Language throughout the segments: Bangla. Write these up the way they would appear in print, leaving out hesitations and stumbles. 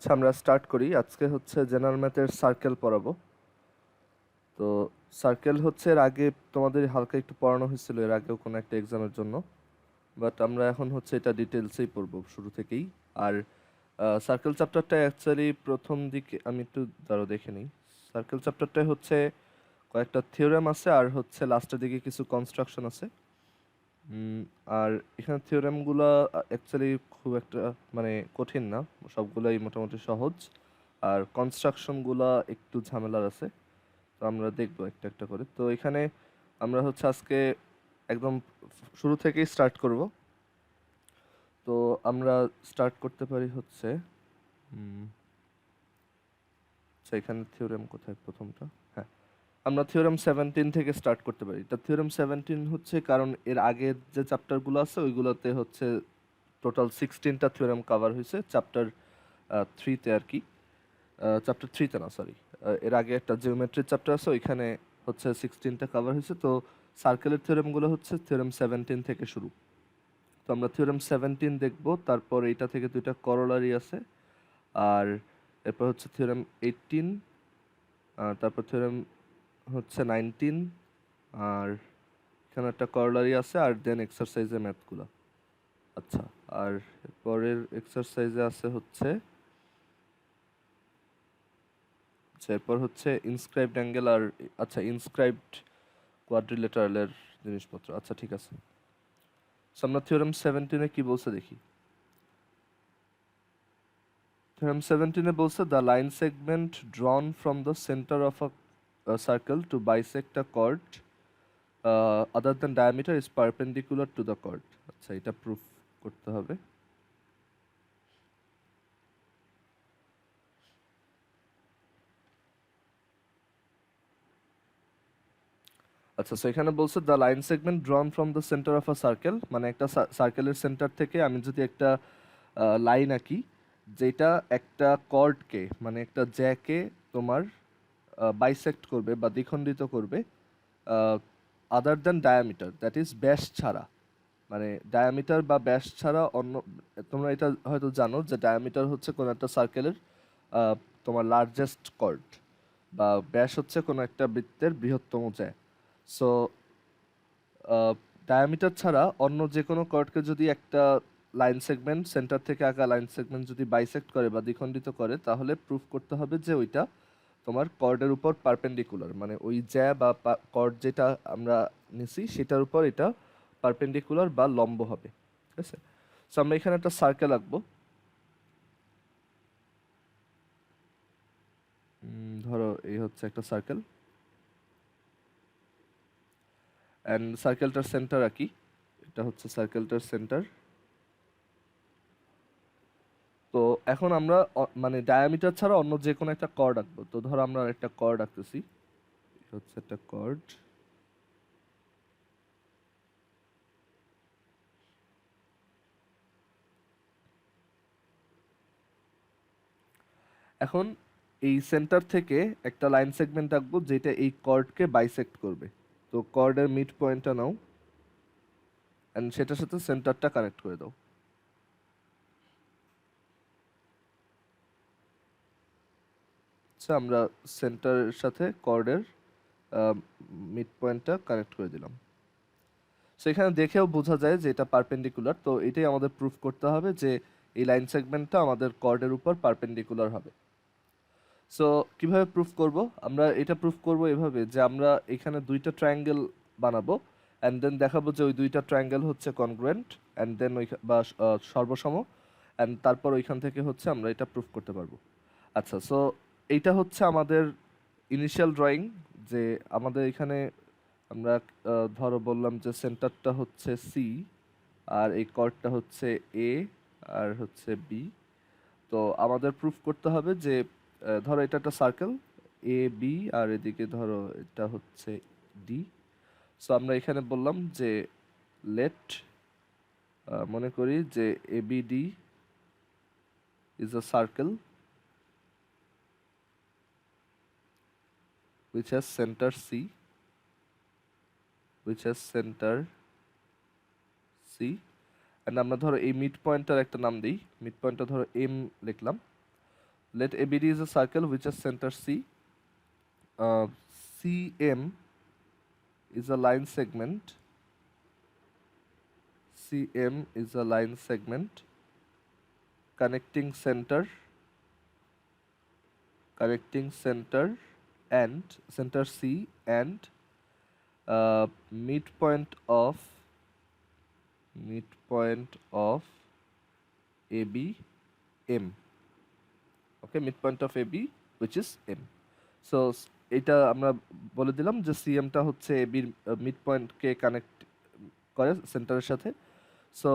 আচ্ছা, আমরা স্টার্ট করি। আজকে হচ্ছে জেনারেল ম্যাথের সার্কেল পড়াবো। তো সার্কেল হচ্ছে এর আগে তোমাদের হালকা একটু পড়ানো হয়েছিল এর আগেও কোনো একটা এক্সামের জন্য, বাট আমরা এখন হচ্ছে এটা ডিটেলসেই পড়বো শুরু থেকেই। আর সার্কেল চ্যাপ্টারটা অ্যাকচুয়ালি প্রথম দিকে আমি একটু দেখে নিই। সার্কেল চ্যাপ্টারটায় হচ্ছে কয়েকটা থিওরেম আছে আর হচ্ছে লাস্টের দিকে কিছু কনস্ট্রাকশন আছে। আর এখানে থিওরেমগুলো অ্যাকচুয়ালি খুব একটা মানে কঠিন না, সবগুলাই মোটামুটি সহজ। আর কনস্ট্রাকশনগুলো একটু ঝামেলার আছে। তো আমরা দেখবো একটা একটা করে। তো এখানে আমরা হচ্ছে আজকে একদম শুরু থেকেই স্টার্ট করব। তো আমরা স্টার্ট করতে পারি হচ্ছে আচ্ছা, এখানে থিওরেম কোথায় প্রথমটা? হ্যাঁ, আমরা থিওরেম 17 থেকে স্টার্ট করতে পারি। এটা থিওরেম 17 হচ্ছে কারণ এর আগের যে চ্যাপ্টারগুলো আছে ওইগুলোতে হচ্ছে টোটাল 16টা থিওরেম কভার হয়েছে চ্যাপ্টার 3-তে আর কি। চ্যাপ্টার 3-তে না, সরি, এর আগে একটা জিওমেট্রির চ্যাপ্টার আছে, ওইখানে হচ্ছে 16টা কভার হয়েছে। তো সার্কেলের থিওরেমগুলো হচ্ছে থিওরেম 17 থেকে শুরু। তো আমরা থিওরেম 17 দেখব, তারপর এইটা থেকে দুইটা করোলারি আছে। আর এরপর হচ্ছে থিওরেম 18, তারপর থিওরেম হচ্ছে 19, আর এখানে একটা করোলারি আছে, আর দেন এক্সারসাইজে ম্যাথগুলো। আচ্ছা, আর পরের এক্সারসাইজে আছে হচ্ছে এরপর হচ্ছে ইনস্ক্রাইবড অ্যাঙ্গেল আর আচ্ছা ইনস্ক্রাইবড কোয়াড্রিলেটারালের জিনিসপত্র। আচ্ছা, ঠিক আছে। সো আমরা থিওরেম 17-এ কি বলছে দেখি। থিওরেম 17-এ বলছে the line segment drawn from the centre of a circle to bisect a chord other than diameter is perpendicular to the chord. আচ্ছা, এটা প্রুফ করতে হবে। আচ্ছা, সো এখানে বলছে the line segment drawn from the centre of a circle, মানে একটা সার্কেলের সেন্টার থেকে আমি যদি একটা লাইন আঁকি যেটা একটা কর্ডকে মানে একটা জ্যাকে তোমার বাইসেক্ট করবে বা দ্বিখণ্ডিত করবে আদার দ্যান ডায়ামিটার, দ্যাট ইজ ব্যাস ছাড়া। মানে ডায়ামিটার বা ব্যাস ছাড়া অন্য, তোমরা এটা হয়তো জানো যে ডায়ামিটার হচ্ছে কোনো একটা সার্কেলের তোমার লার্জেস্ট কর্ড, বা ব্যাস হচ্ছে কোনো একটা বৃত্তের বৃহত্তম জ্যা। সো ডায়ামিটার ছাড়া অন্য যে কোনো কর্ডকে যদি একটা লাইন সেগমেন্ট, সেন্টার থেকে আঁকা লাইন সেগমেন্ট যদি বাইসেক্ট করে বা দ্বিখণ্ডিত করে, তাহলে প্রুফ করতে হবে যে ওইটা তোমার কর্ডের উপর পারপেন্ডিকুলার, মানে ওই জ্যা বা কর্ড যেটা আমরা নিছি সেটার উপর এটা পারপেন্ডিকুলার বা লম্ব হবে। ঠিক আছে, সো আমরা এখানে একটা সার্কেল আঁকবো। ধরো এই হচ্ছে একটা সার্কেল, অ্যান্ড সার্কেলটার সেন্টার আঁকি। এটা হচ্ছে সার্কেলটার সেন্টার। তো এখন আমরা মানে ডায়ামিটার ছাড়া অন্য যে কোনো একটা কর্ড আঁকবো। তো ধরো আমরা একটা কর্ড আঁকতেছি, এটা হচ্ছে একটা কর্ড। এখন এই সেন্টার থেকে একটা লাইন সেগমেন্ট আঁকবো যেটা এই কর্ডকে বাইসেক্ট করবে। তো কর্ডের মিড পয়েন্টটা নাও, অ্যান্ড সেটার সাথে সেন্টারটা কানেক্ট করে দাও। আচ্ছা, আমরা সেন্টারের সাথে কর্ডের মিড পয়েন্টটা কানেক্ট করে দিলাম। সেখানে দেখেও বোঝা যায় যে এটা পারপেন্ডিকুলার। তো এটাই আমাদের প্রুফ করতে হবে যে এই লাইন সেগমেন্টটা আমাদের কর্ডের উপর পারপেন্ডিকুলার হবে। সো কিভাবে প্রুফ করব? আমরা এটা প্রুফ করব এভাবে যে আমরা এখানে দুইটা ট্রায়াঙ্গেল বানাবো, অ্যান্ড দেন দেখাবো যে ওই দুইটা ট্রায়াঙ্গেল হচ্ছে কনগ্রুয়েন্ট, অ্যান্ড দেন ওই বা সর্বসম, অ্যান্ড তারপর ওইখান থেকে হচ্ছে আমরা এটা প্রুফ করতে পারবো। আচ্ছা, সো এইটা হচ্ছে আমাদের ইনিশিয়াল ড্রয়িং। যে আমাদের এখানে আমরা ধরো বললাম যে সেন্টারটা হচ্ছে সি, আর এই কর্ডটা হচ্ছে এ, আর হচ্ছে বি। তো আমাদের প্রুফ করতে হবে যে ধরো এটা একটা সার্কেল এ বি, আর এদিকে ধরো এটা হচ্ছে ডি। সো আমরা এখানে বললাম যে লেট মনে করি যে A B D is a circle which has center C, which has center C, and আমরা ধরো এই মিড পয়েন্টটার একটা নাম দিই। মিড পয়েন্টটা ধরো এম লিখলাম। let ABD is a circle which has center C. CM is a line segment. CM is a line segment connecting center and center C and midpoint of AB M. Okay, midpoint of AB which is M. So এটা আমরা বলে দিলাম যে CM টা হচ্ছে AB এর মিডপয়েন্ট কে কানেক্ট করে সেন্টারের সাথে। সো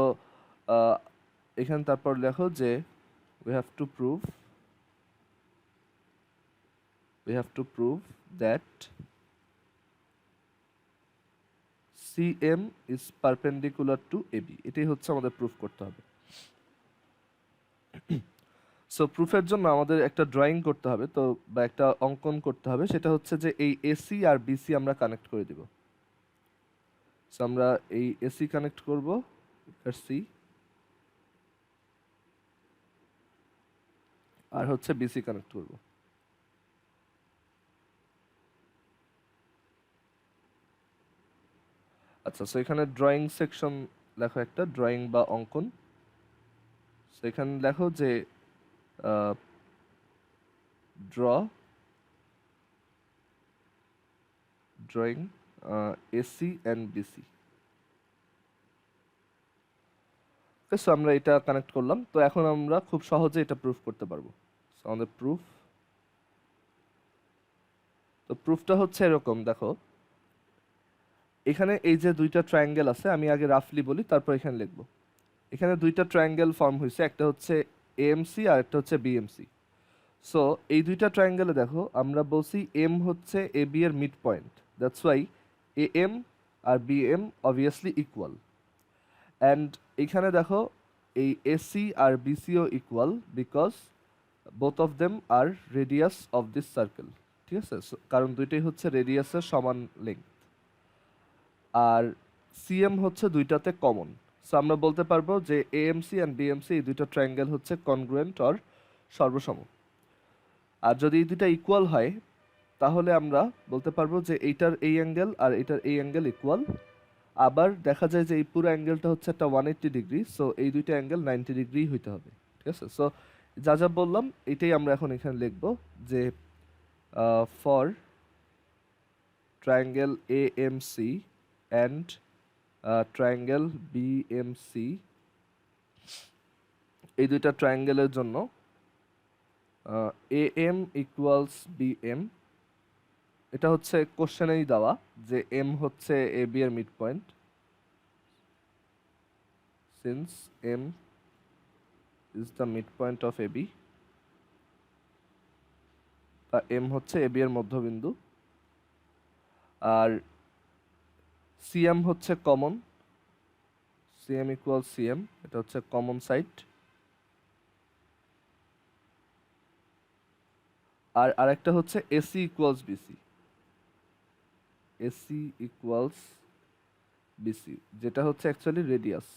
এখানে তারপর লেখো যে we have to prove that CM is perpendicular to AB. এটাই হচ্ছে আমাদের প্রুফ করতে হবে। সো প্রুফের জন্য আমাদের একটা ড্রয়িং করতে হবে, তো বা একটা অঙ্কন করতে হবে, সেটা হচ্ছে যে এই এসি আর বিসি আমরা কানেক্ট করে দিব। সো আমরা এই এসি কানেক্ট করব, সি, আর হচ্ছে বিসি কানেক্ট করব। আচ্ছা, সো এখানে ড্রয়িং সেকশন লেখো, একটা ড্রয়িং বা অঙ্কন। সো এখানে লেখো যে drawing AC and BC. So আমরা এটা কানেক্ট করলাম, তো এখন আমরা খুব সহজে এটা প্রুফ করতে পারবো। সো আমাদের প্রুফ, তো প্রুফটা হচ্ছে এরকম, দেখো এখানে এই যে দুইটা ট্রায়াঙ্গেল আছে, আমি আগে রাফলি বলি তারপর এখানে লিখবো। এখানে দুইটা ট্রায়াঙ্গেল ফর্ম হয়েছে, একটা হচ্ছে এএমসি আর একটা হচ্ছে বিএমসি। সো এই দুইটা ট্রায়াঙ্গেলে দেখো আমরা বলছি এম হচ্ছে এ বি এর midpoint, that's why A M আর B M obviously equal. And এখানে দেখো এই এসি আর বিসিও equal because both of them are radius of this circle. ঠিক আছে, কারণ দুইটাই হচ্ছে রেডিয়াসের সমান লেন্থ। আর সিএম হচ্ছে দুইটাতে কমন। সো আমরা বলতে পারবো যে এএমসি অ্যান্ড বিএমসি এই দুইটা ট্রায়াঙ্গেল হচ্ছে কনগ্রুয়েন্ট অর সর্বসম। আর যদি এই দুইটা ইকুয়াল হয় তাহলে আমরা বলতে পারবো যে এইটার এই অ্যাঙ্গেল আর এইটার এই অ্যাঙ্গেল ইকুয়াল। আবার দেখা যায় যে এই পুরো অ্যাঙ্গেলটা হচ্ছে একটা 180 ডিগ্রি, সো এই দুইটা অ্যাঙ্গেল 90 ডিগ্রি হইতে হবে। ঠিক আছে, সো যা যা বললাম এটাই আমরা এখন এখানে লিখব যে for triangle AMC and triangle BMC, এই দুইটা ট্রায়াঙ্গেলের জন্য AM ইকুয়ালস BM, এটা হচ্ছে কোশ্চেনেই দেওয়া যে M হচ্ছে AB এর mid point, since M is the mid point of AB, বা M হচ্ছে AB এর মধ্যবিন্দু। আর CM হচ্ছে কমন, CM ইকুয়ালস CM, এটা হচ্ছে কমন সাইড। আর আরেকটা হচ্ছে AC equals BC, AC equals BC, যেটা হচ্ছে অ্যাকচুয়ালি রেডিয়াস।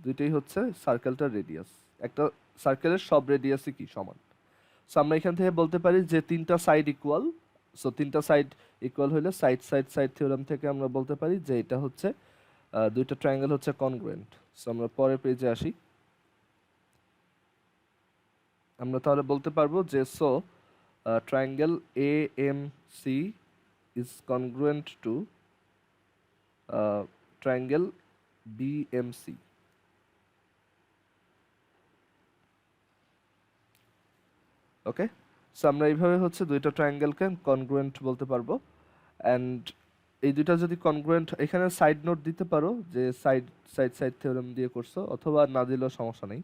দুইটাই হচ্ছে সার্কেলটার রেডিয়াস, একটা সার্কেলের সব রেডিয়াসই কি সমান। সো আমরা এখান থেকে বলতে পারি যে তিনটা সাইড ইকুয়াল। সো তিনটা সাইড ইকুয়াল হলে সাইড সাইড সাইড থিওরাম থেকে আমরা বলতে পারি যে এটা হচ্ছে দুইটা ট্রায়াঙ্গেল হচ্ছে কনগ্রুয়েন্ট। সো আমরা পরের পেজে আসি। আমরা তাহলে বলতে পারবো যে so triangle AMC is congruent to triangle BMC. Okay, so আমরা এইভাবে হচ্ছে দুইটা ট্রায়াঙ্গেলকে কনগ্রুয়েন্ট বলতে পারবো। অ্যান্ড এই দুইটা যদি কনগ্রুয়েন্ট, এখানে সাইড নোট দিতে পারো যে সাইড সাইড সাইড থিওরেম দিয়ে করছো, অথবা না দিলেও সমস্যা নেই।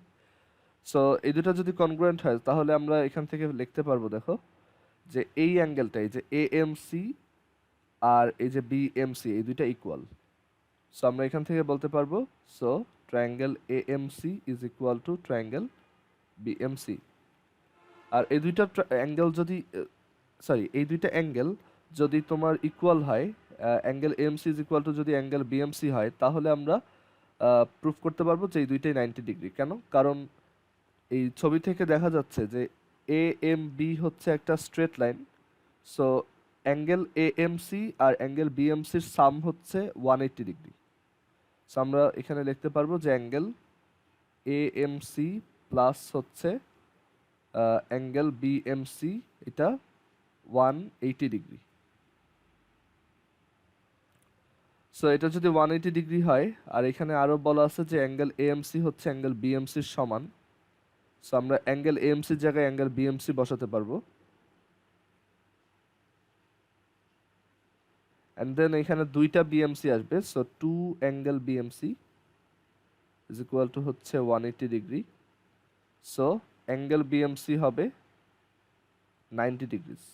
সো এই দুটো যদি কনগ্রুয়েন্ট হয় তাহলে আমরা এখান থেকে লিখতে পারবো, দেখো যে এই অ্যাঙ্গেলটা, এই যে এএমসি আর এই যে বিএমসি, এই দুইটা ইকুয়াল। সো আমরা এখান থেকে বলতে পারবো so triangle AMC is equal to triangle BMC. আর এই দুইটা অ্যাঙ্গেল যদি এই দুইটা অ্যাঙ্গেল যদি তোমার ইকুয়াল হয়, angle AMC is equal two যদি অ্যাঙ্গেল বিএমসি হয়, তাহলে আমরা প্রুফ করতে পারবো যে এই দুইটাই 90 ডিগ্রি। কেন? কারণ এই ছবি থেকে দেখা যাচ্ছে যে এ এম বি হচ্ছে একটা straight line, so angle A M C আর অ্যাঙ্গেল বি এম সির সাম হচ্ছে 180 ডিগ্রি। সো আমরা এখানে লিখতে পারবো যে angle A M C plus হচ্ছে অ্যাঙ্গেল বি এম সি, এটা 180 ডিগ্রি। সো এটা যদি 180 ডিগ্রি হয়, আর এখানে আরো বলা আছে যে অ্যাঙ্গেল এএমসি হচ্ছে অ্যাঙ্গেল বিএমসির সমান, সো আমরা অ্যাঙ্গেল এএমসির জায়গায় অ্যাঙ্গেল বিএমসি বসাতে পারবো। অ্যান্ড দেন এখানে দুইটা বিএমসি আসবে, so 2 angle BMC is equal two হচ্ছে 180 ডিগ্রি। সো অ্যাঙ্গেল বিএমসি হবে 90 degrees.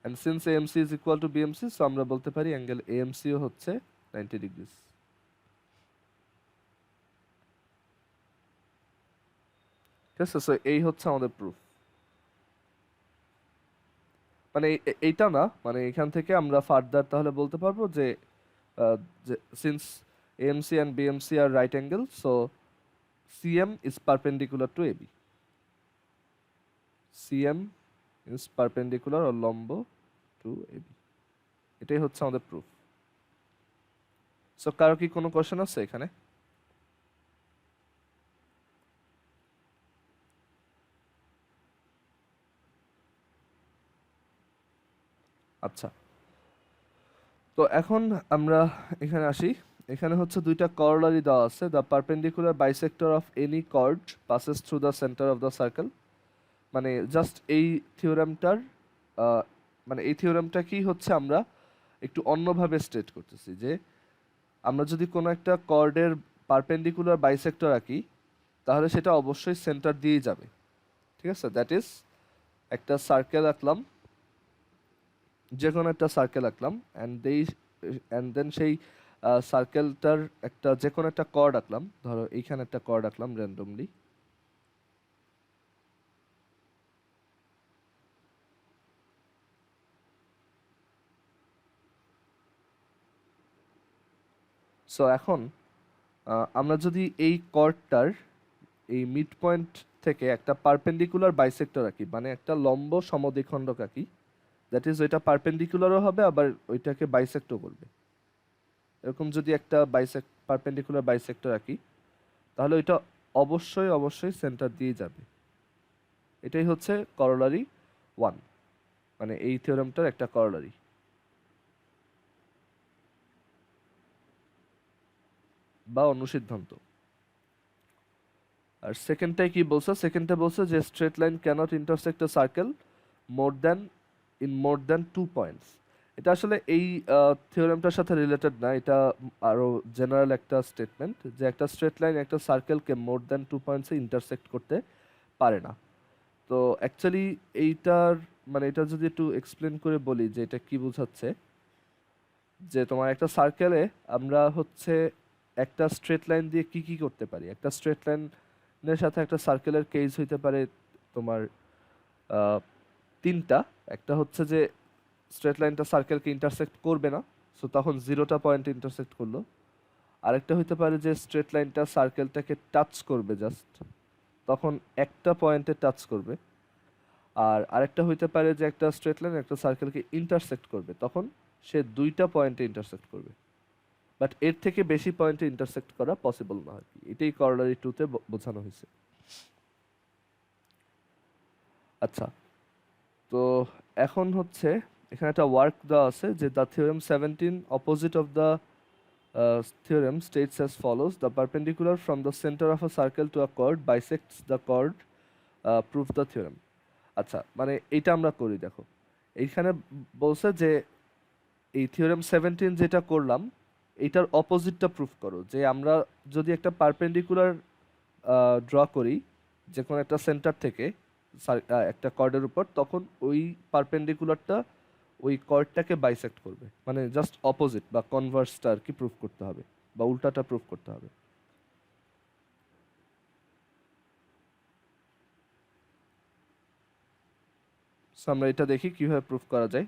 And since AMC is equal two BMC, so আমরা বলতে পারি অ্যাঙ্গেল এএমসিও হচ্ছে 90 ডিগ্রিজ। ঠিক আছে, সো এই হচ্ছে আমাদের প্রুফ। মানে এইটা না, মানে এখান থেকে আমরা ফার্দার তাহলে বলতে পারবো যে since AMC and BMC are right angle, so CM is perpendicular to AB. CM is perpendicular or লম্ব টু এবি। এটাই হচ্ছে আমাদের প্রুফ। সো কারো কি কোনো কোশ্চেন আছে এখানে? আচ্ছা, তো এখন আমরা এখানে আসি। এখানে হচ্ছে দুইটা করলারি দেওয়া আছে। The perpendicular bisector of any chord passes through the centre of the circle. মানে জাস্ট এই থিওরামটার মানে এই থিওরামটা কি হচ্ছে, আমরা একটু অন্যভাবে স্টেট করতেছি যে আমরা যদি কোনো একটা কর্ডের পারপেন্ডিকুলার বাইসেক্টর আঁকি, তাহলে সেটা অবশ্যই সেন্টার দিয়েই যাবে। ঠিক আছে, দ্যাট ইজ একটা সার্কেল আঁকলাম, যে কোনো একটা সার্কেল আঁকলাম, অ্যান্ড দেন সেই সার্কেলটার একটা যে কোনো একটা কর্ড আঁকলাম, ধরো এইখানে একটা কর্ড আঁকলাম র্যান্ডমলি। সো এখন আমরা যদি এই কর্ডটার এই মিড পয়েন্ট থেকে একটা পারপেন্ডিকুলার বাইসেক্টর আঁকি, মানে একটা লম্ব সমদ্বিখণ্ডক আঁকি, দ্যাট ইজ ওইটা পারপেন্ডিকুলারও হবে আবার ওইটাকে বাইসেক্টও করবে, এরকম যদি একটা পারপেন্ডিকুলার বাইসেক্টর আঁকি, তাহলে ওইটা অবশ্যই অবশ্যই সেন্টার দিয়ে যাবে। এটাই হচ্ছে করোলারি 1, মানে এই থিওরামটার একটা করোলারি বা অনুসিদ্ধান্ত। আর সেকেন্ডটাই কি বলছে? সেকেন্ডটা বলছে যে straight line cannot intersect a circle more than more than 2 points. এটা আসলে এই থিওরেমটার সাথে রিলেটেড না, এটা আরো জেনারেল একটা স্টেটমেন্ট যে একটা স্ট্রেট লাইন একটা সার্কেলকে মোর দ্যান 2 পয়েন্টসে ইন্টারসেক্ট করতে পারে না। তো অ্যাকচুয়ালি এইটার মানে এটা যদি একটু এক্সপ্লেন করে বলি যে এটা কি বোঝাচ্ছে, যে তোমার একটা সার্কেলে আমরা হচ্ছে একটা স্ট্রেট লাইন দিয়ে কি কি করতে পারি। একটা স্ট্রেট লাইনের সাথে একটা সার্কেলের কেস হইতে পারে তোমার আহ, তিনটা। একটা হচ্ছে যে স্ট্রেট লাইনটা সার্কেলকে ইন্টারসেক্ট করবে না, সো তখন 0টা পয়েন্ট ইন্টারসেক্ট করলো। আরেকটা হইতে পারে যে স্ট্রেট লাইনটা সার্কেলটাকে টাচ করবে জাস্ট, তখন একটা পয়েন্টে টাচ করবে। আর আরেকটা হইতে পারে যে একটা স্ট্রেট লাইন একটা সার্কেলকে ইন্টারসেক্ট করবে, তখন সে 2টা পয়েন্টে ইন্টারসেক্ট করবে। বাট এর থেকে বেশি পয়েন্টে ইন্টারসেক্ট করা পসিবল না আর কি। এটাই করোলারি 2-তে বোঝানো হয়েছে। আচ্ছা, তো এখন হচ্ছে এখানে একটা ওয়ার্ক দেওয়া আছে যে the theorem 17 opposite of the theorem states as follows: the perpendicular from the center of a circle to a chord bisects the chord, prove the theorem. আচ্ছা, মানে এইটা আমরা করি, দেখো এইখানে বলছে যে এই থিওরেম 17 যেটা করলাম এইটার অপোজিটটা প্রুফ করো। যে আমরা যদি একটা পারপেন্ডিকুলার ড্র করি যে কোনো একটা সেন্টার থেকে একটা কর্ডের উপর, তখন ওই পারপেন্ডিকুলারটা ওই কর্ডটাকে বাইসেক্ট করবে, মানে জাস্ট অপোজিট বা কনভার্সটা আর কি প্রুফ করতে হবে, বা উল্টাটা প্রুফ করতে হবে। সো আমরা এটা দেখি কিভাবে প্রুফ করা যায়।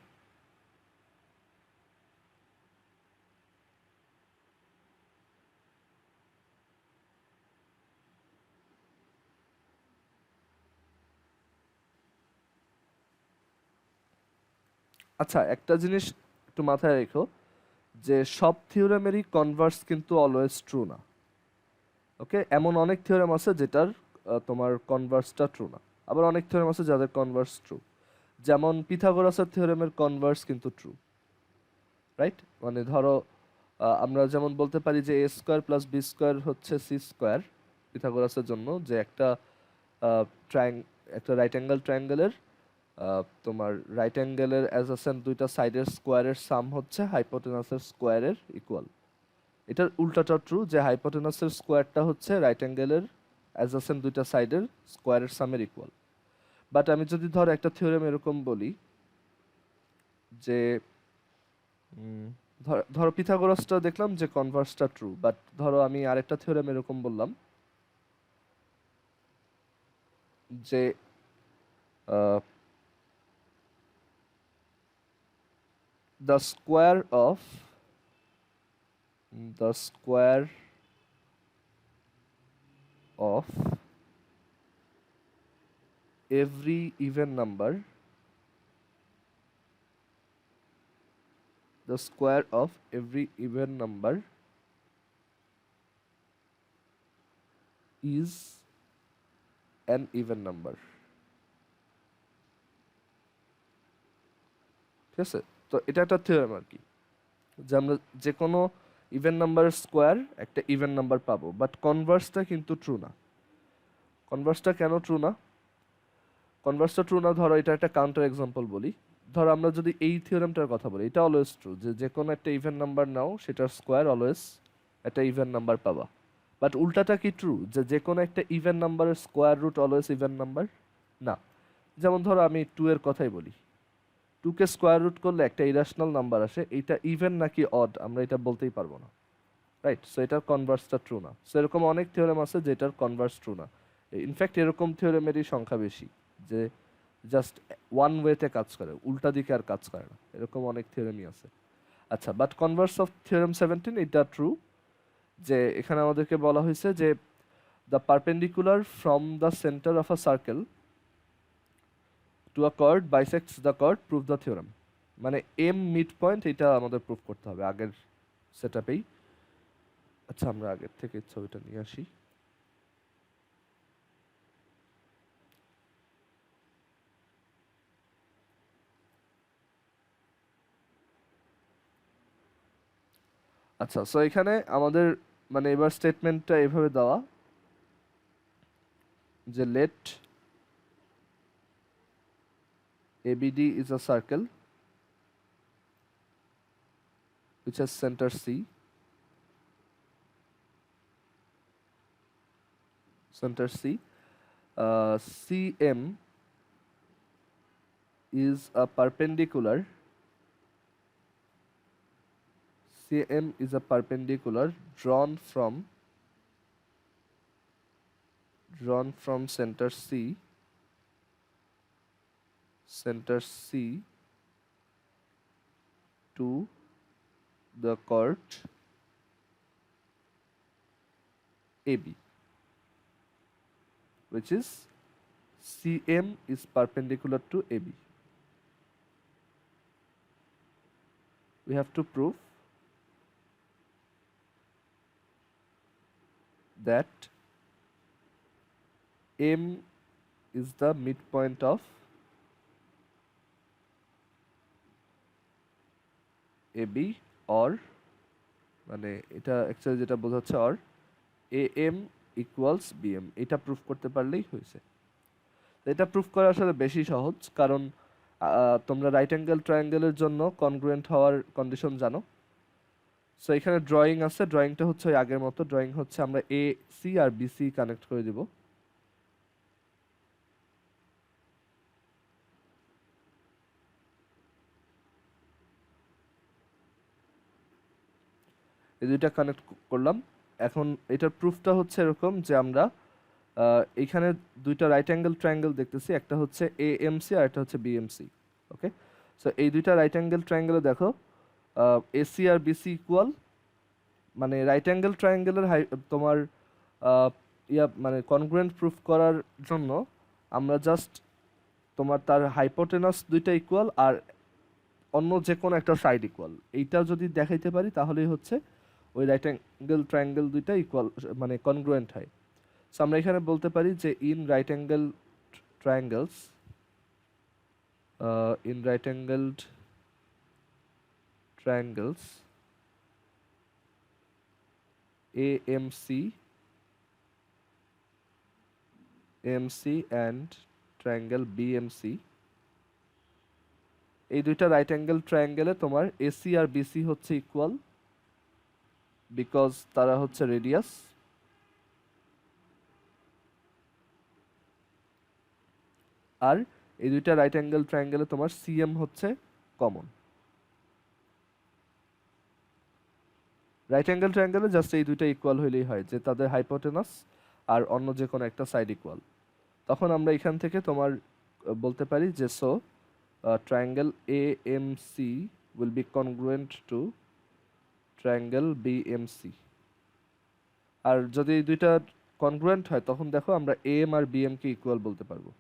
আচ্ছা, একটা জিনিস একটু মাথায় রেখো যে সব থিওরেমেরই কনভার্স কিন্তু অলওয়েজ ট্রু না। ওকে, এমন অনেক থিওরেম আছে যেটার তোমার কনভার্সটা ট্রু না, আবার অনেক থিওরেম আছে যাদের কনভার্স ট্রু। যেমন পিথাগোরাসের থিওরেমের কনভার্স কিন্তু ট্রু, রাইট? মানে ধরো আমরা যেমন বলতে পারি যে এ স্কোয়ার প্লাস বি স্কোয়ার হচ্ছে সি স্কোয়ার পিথাগোরাসের জন্য, যে একটা আহ, ট্রায়াং একটা রাইট অ্যাঙ্গেল ট্রায়াঙ্গেলের তোমার রাইট অ্যাঙ্গেলের অ্যাডজেসেন্ট দুইটা সাইডের স্কোয়ারের সাম হচ্ছে হাইপোটেনাসের স্কোয়ারের ইকুয়াল। এটার উল্টাটা ট্রু, যে হাইপোটেনাসের স্কোয়ারটা হচ্ছে রাইট অ্যাঙ্গেলের অ্যাডজেসেন্ট দুইটা সাইডের স্কোয়ারের সামের ইকুয়াল। বাট আমি যদি ধর একটা থিওরেম এরকম বলি যে ধরো পিথাগোরাসটা দেখলাম যে কনভার্সটা ট্রু, বাট ধরো আমি আরেকটা থিওরেম এরকম বললাম যে the square of the square of every even number, the square of every even number is an even number. ঠিক আছে? তো এটা একটা থিওরেম আর কি, যে আমরা যে কোনো ইভেন নাম্বারের স্কোয়ার একটা ইভেন নাম্বার পাবো, বাট কনভার্সটা কিন্তু ট্রু না। কনভার্সটা কেন ট্রু না? কনভার্সটা ট্রু না, ধরো এটা একটা কাউন্টার এক্সাম্পল বলি। ধরো আমরা যদি এই থিওরেমটার কথা বলি, এটা অলওয়েজ ট্রু যে যে কোনো একটা ইভেন নাম্বার নাও সেটার স্কোয়ার অলওয়েজ একটা ইভেন নাম্বার পাবা। বাট উল্টাটা কি ট্রু যে যে কোনো একটা ইভেন নাম্বারের square root always even number? না। যেমন ধরো আমি 2 এর কথাই বলি, 2 কে স্কোয়ার রুট করলে একটা ইরাশনাল নাম্বার আসে, এইটা ইভেন নাকি অড আমরা এটা বলতেই পারবো না, রাইট? সো এটার কনভার্সটা ট্রু না। সো এরকম অনেক থিওরেম আছে যেটার কনভার্স ট্রু না। ইনফ্যাক্ট এরকম থিওরেমেরই সংখ্যা বেশি, যে জাস্ট ওয়ান ওয়েতে কাজ করে, উল্টা দিকে আর কাজ করে না, এরকম অনেক থিওরেমই আছে। আচ্ছা, বাট কনভার্স অফ থিওরেম 17 এটা ট্রু, যে এখানে আমাদেরকে বলা হয়েছে যে the perpendicular from the centre of a circle to a chord bisects the chord, prove the theorem. মানে এম মিড পয়েন্ট এটা আমাদের প্রুভ করতে হবে আগের সেটআপেই। আচ্ছা, আমরা আগের থেকে ছবিটা নিয়ে আসি। আচ্ছা, সো এখানে আমাদের মানে এবার স্টেটমেন্টটা এভাবে দেওয়া যে late ABD is a circle which has center C, center C. CM is a perpendicular. CM is a perpendicular drawn from center C to the chord AB, which is CM is perpendicular to AB. We have to prove that M is the midpoint of AB, or মানে এটা অ্যাকচুয়ালি যেটা বোঝাচ্ছে or AM equals BM, এটা প্রুফ করতে পারলেই হয়েছে। এটা প্রুফ করা আসলে বেশি সহজ, কারণ তোমরা রাইট অ্যাঙ্গেল ট্রায়াঙ্গেলের জন্য কনগ্রুয়েন্ট হওয়ার কন্ডিশন জানো। সো এখানে ড্রয়িং আছে, ড্রয়িংটা হচ্ছে ওই আগের মতো। ড্রয়িং হচ্ছে আমরা AC আর BC কানেক্ট করে দিব। এই দুইটা কানেক্ট করলাম। এখন এটার প্রুফটা হচ্ছে এরকম যে আমরা এইখানে দুইটা রাইট অ্যাঙ্গেল ট্রায়াঙ্গেল দেখতেছি, একটা হচ্ছে AMC আর একটা হচ্ছে BMC। ওকে, সো এই দুইটা রাইট অ্যাঙ্গেল ট্রায়াঙ্গেলে দেখো AC আর BC ইকুয়াল। মানে রাইট অ্যাঙ্গেল ট্রায়াঙ্গেলের তোমার মানে কনগ্রুয়েন্ট প্রুফ করার জন্য আমরা জাস্ট তোমার তার হাইপোটেনাস দুইটা ইকুয়াল আর অন্য যে কোনো একটা সাইড ইকুয়াল, এইটা যদি দেখাইতে পারি তাহলেই হচ্ছে ওই রাইট অ্যাঙ্গেল ট্রায়াঙ্গেল দুইটা ইকুয়াল, মানে কনগ্রুয়েন্ট হয়। সো আমরা এখানে বলতে পারি যে in right angle triangles, in right angled triangles AMC, AMC and triangle BMC, এই দুইটা রাইট অ্যাঙ্গেল ট্রায়াঙ্গেলে তোমার এসি আর বিসি হচ্ছে ইকুয়াল, বিকজ তারা হচ্ছে রেডিয়াস। আর এই দুইটা রাইট অ্যাঙ্গেল ট্রায়াঙ্গেলে তোমার সিএম হচ্ছে কমন। রাইট অ্যাঙ্গেল ট্রায়াঙ্গেলে জাস্ট এই দুইটা ইকুয়াল হইলেই হয়, যে তাদের হাইপোটেনাস আর অন্য যে কোনো একটা সাইড ইকুয়াল। তখন আমরা এখান থেকে তোমার বলতে পারি যে so triangle AMC will be congruent to triangle BMC। আর যদি এই দুইটা কনগ্রুয়েন্ট হয় তখন দেখো আমরা AM আর BM কে ইকুয়াল বলতে পারবো।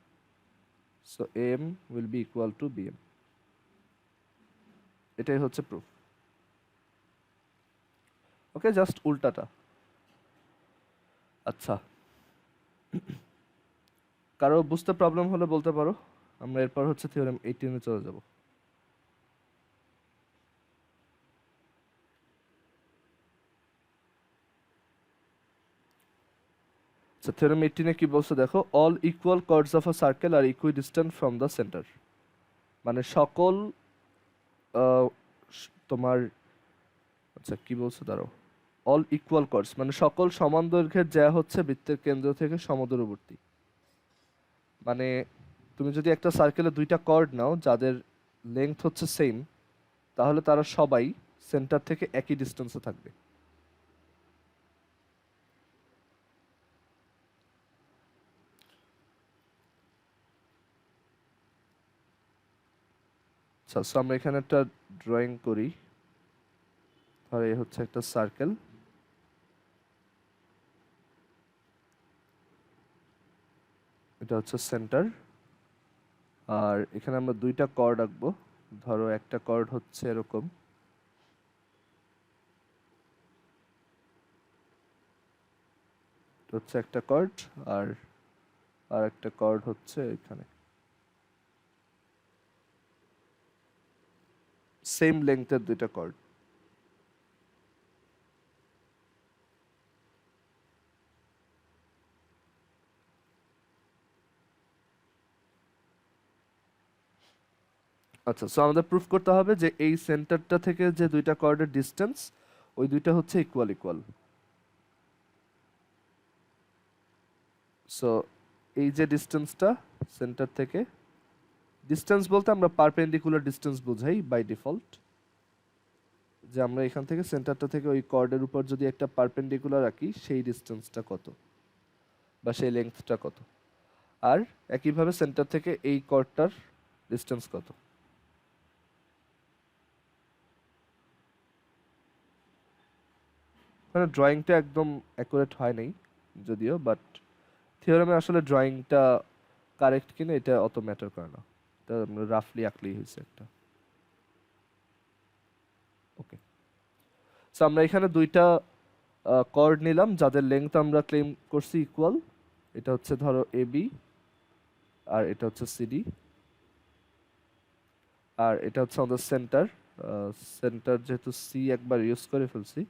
So AM will be equal to BM, এটাই হচ্ছে প্রুফ। ওকে, জাস্ট উল্টাটা। আচ্ছা, কারো বুঝতে প্রবলেম হলে বলতে পারো, আমরা এরপর হচ্ছে থিওরেম 18 এ চলে যাব। আচ্ছা, থিওরেম 18 এ কি বলছে দেখো, all equal chords of a circle are equidistant from the centre. মানে সকল তোমার, আচ্ছা কি বলছে দাঁড়াও, অল ইকুয়াল কর্ডস মানে সকল সমান দৈর্ঘ্যের যা হচ্ছে বৃত্তের কেন্দ্র থেকে সমদূরবর্তী। মানে তুমি যদি একটা সার্কেলে দুইটা কর্ড নাও যাদের লেংথ হচ্ছে সেম, তাহলে তারা সবাই সেন্টার থেকে একই ডিস্টেন্সে থাকবে। আচ্ছা, সো আমরা এখানে একটা ড্রয়িং করি। ধর এই হচ্ছে একটা সার্কেল, এটা হচ্ছে সেন্টার, আর এখানে আমরা দুইটা কর্ড আঁকবো। ধরো একটা কর্ড হচ্ছে এরকম, এটা হচ্ছে একটা কর্ড, আর আর একটা কর্ড হচ্ছে এখানে, সেম লেংথের দুইটা কর্ড। আচ্ছা, সো আমাদের প্রুফ করতে হবে যে এই সেন্টারটা থেকে যে দুইটা কর্ডের ডিস্টেন্স, ওই দুইটা হচ্ছে ইকুয়াল ইকুয়াল। সো এই যে ডিস্টেন্সটা সেন্টার থেকে, ডিস্টেন্স বলতে আমরা পারপেন্ডিকুলার ডিস্টেন্স বোঝাই বাই ডিফল্ট, যে আমরা এখান থেকে সেন্টারটা থেকে ওই কর্ডের উপর যদি একটা পারপেন্ডিকুলার রাখি সেই ডিস্টেন্সটা কত বা সেই লেন্থটা কত, আর একইভাবে সেন্টার থেকে এই কর্ডটার ডিস্টেন্স কত। মানে ড্রয়িংটা একদম অ্যাকুরেট হয় নাই যদিও, বাট থিওরেমে আসলে ড্রয়িংটা কারেক্ট কিনা এটা অত ম্যাটার করে না, এটা আমরা রাফলি আঁকলেই হয়েছে একটা। ওকে, সো আমরা এখানে দুইটা কর্ড নিলাম যাদের লেংথ আমরা ক্লেম করছি ইকুয়াল। এটা হচ্ছে ধরো এবি, আর এটা হচ্ছে সিডি, আর এটা হচ্ছে আমাদের সেন্টার। সেন্টার যেহেতু সি একবার ইউজ করে ফেলছি,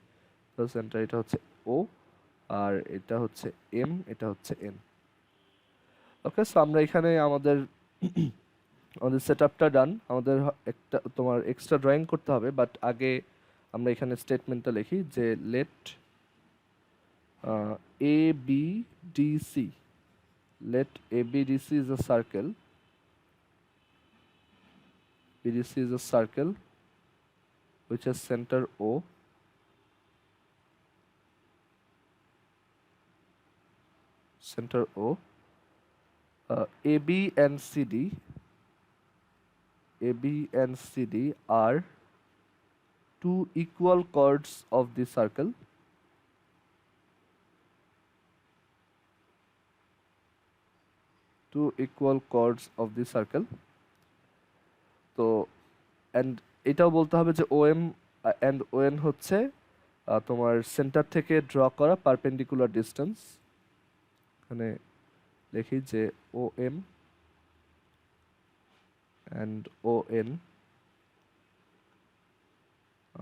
তো সেন্টার এটা হচ্ছে ও, আর এটা হচ্ছে এম, এটা হচ্ছে এন। ওকে, সো আমরা এখানে আমাদের আমাদের সেটআপটা ডান। আমাদের একটা তোমার এক্সট্রা ড্রয়িং করতে হবে, বাট আগে আমরা এখানে স্টেটমেন্টটা লিখি যে let A B D C, let ABDC is a circle, BDC is a circle which has center O, center O, AB and CD, AB and CD are two equal chords of the circle, two equal chords of the circle. So, and এটাও বলতে হবে যে ওএম অ্যান্ড ওএন হচ্ছে তোমার সেন্টার থেকে ড্র করা পারপেন্ডিকুলার ডিস্টেন্স। এখানে লিখি যে OM and ON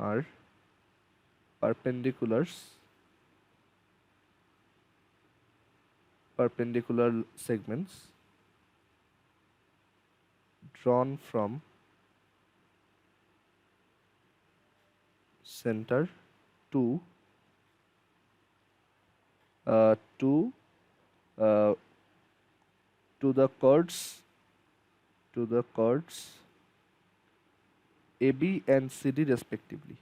are perpendicular segments drawn from center to uh, to uh, to the chords AB and CD respectively.